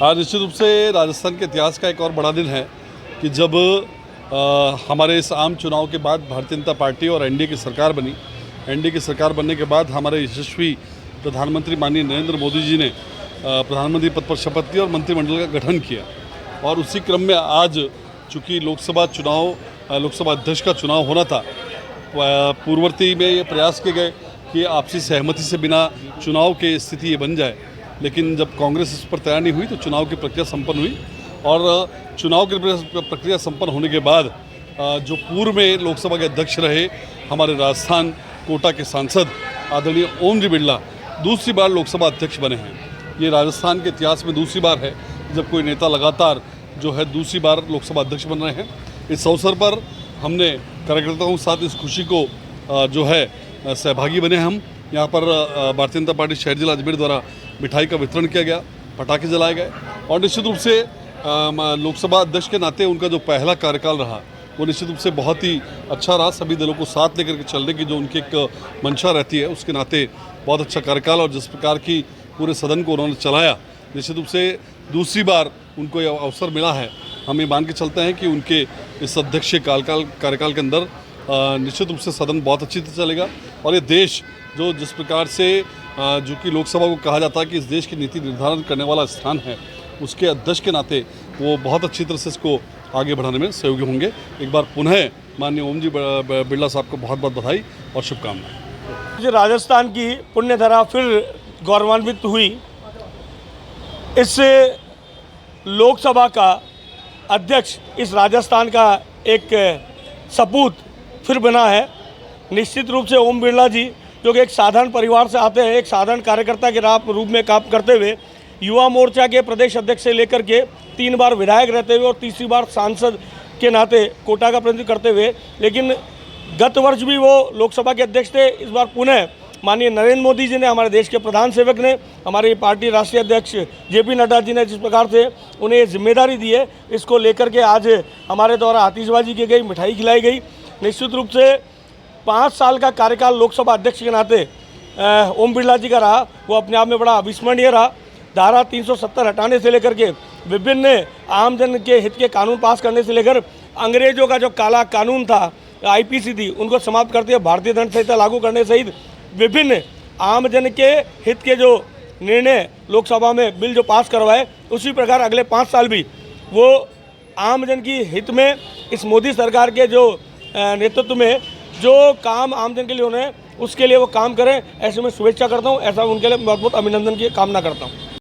आज निश्चित रूप से राजस्थान के इतिहास का एक और बड़ा दिन है कि जब हमारे इस आम चुनाव के बाद भारतीय जनता पार्टी और एनडीए की सरकार बनी। एनडीए की सरकार बनने के बाद हमारे यशस्वी प्रधानमंत्री माननीय नरेंद्र मोदी जी ने प्रधानमंत्री पद पर शपथ ली और मंत्रिमंडल का गठन किया। और उसी क्रम में आज चूँकि लोकसभा अध्यक्ष का चुनाव होना था, पूर्ववर्ती में ये प्रयास किए गए कि आपसी सहमति से बिना चुनाव की स्थिति ये बन जाए, लेकिन जब कांग्रेस इस पर तैयार नहीं हुई तो चुनाव की प्रक्रिया संपन्न हुई। और चुनाव की प्रक्रिया संपन्न होने के बाद जो पूर्व में लोकसभा के अध्यक्ष रहे हमारे राजस्थान कोटा के सांसद आदरणीय ओम जी बिरला दूसरी बार लोकसभा अध्यक्ष बने हैं। ये राजस्थान के इतिहास में दूसरी बार है जब कोई नेता लगातार जो है दूसरी बार लोकसभा अध्यक्ष बन रहे हैं। इस अवसर पर हमने कार्यकर्ताओं के साथ इस खुशी को जो है सहभागी बने। हम यहाँ पर भारतीय जनता पार्टी शहर जिला अजमेर द्वारा मिठाई का वितरण किया गया, पटाखे जलाए गए और निश्चित रूप से लोकसभा अध्यक्ष के नाते उनका जो पहला कार्यकाल रहा वो निश्चित रूप से बहुत ही अच्छा रहा। सभी दलों को साथ लेकर के चलने की जो उनकी एक मंशा रहती है उसके नाते बहुत अच्छा कार्यकाल, और जिस प्रकार की पूरे सदन को उन्होंने चलाया, निश्चित रूप से दूसरी बार उनको यह अवसर मिला है। हम ये मान के चलते हैं कि उनके इस अध्यक्षीय कार्यकाल के अंदर निश्चित रूप से सदन बहुत अच्छी तरह चलेगा। और ये देश जो जिस प्रकार से जो कि लोकसभा को कहा जाता है कि इस देश की नीति निर्धारण करने वाला स्थान है, उसके अध्यक्ष के नाते वो बहुत अच्छी तरह से इसको आगे बढ़ाने में सहयोगी होंगे। एक बार पुनः माननीय ओम जी बिरला साहब को बहुत बहुत बधाई और शुभकामनाएं। राजस्थान की पुण्यधरा फिर गौरवान्वित हुई। इस लोकसभा का अध्यक्ष इस राजस्थान का एक सपूत फिर बना है। निश्चित रूप से ओम बिरला जी जो कि एक साधारण परिवार से आते हैं, एक साधारण कार्यकर्ता के रूप में काम करते हुए युवा मोर्चा के प्रदेश अध्यक्ष से लेकर के 3 बार विधायक रहते हुए और तीसरी बार सांसद के नाते कोटा का प्रतिनिधित्व करते हुए, लेकिन गत वर्ष भी वो लोकसभा के अध्यक्ष थे। इस बार पुनः माननीय नरेंद्र मोदी जी ने, हमारे देश के प्रधान सेवक ने, हमारी पार्टी राष्ट्रीय अध्यक्ष JP नड्डा जी ने जिस प्रकार से उन्हें ये जिम्मेदारी दी है, इसको लेकर के आज हमारे द्वारा आतिशबाजी की गई, मिठाई खिलाई गई। निश्चित रूप से 5 साल का कार्यकाल लोकसभा अध्यक्ष के नाते ओम बिरला जी का रहा, वो अपने आप में बड़ा अविस्मरणीय रहा। धारा 370 हटाने से लेकर के विभिन्न आमजन के हित के कानून पास करने से लेकर अंग्रेजों का जो काला कानून था, IPC थी, उनको समाप्त करते हुए भारतीय दंड संहिता लागू करने सहित विभिन्न आमजन के हित के जो निर्णय लोकसभा में बिल जो पास करवाए, उसी प्रकार अगले 5 साल भी वो आमजन की हित में इस मोदी सरकार के जो नेतृत्व में जो काम आमजन के लिए होने उसके लिए वो काम करें। ऐसे में शुभेच्छा करता हूँ, ऐसा उनके लिए बहुत बहुत अभिनंदन की कामना करता हूँ।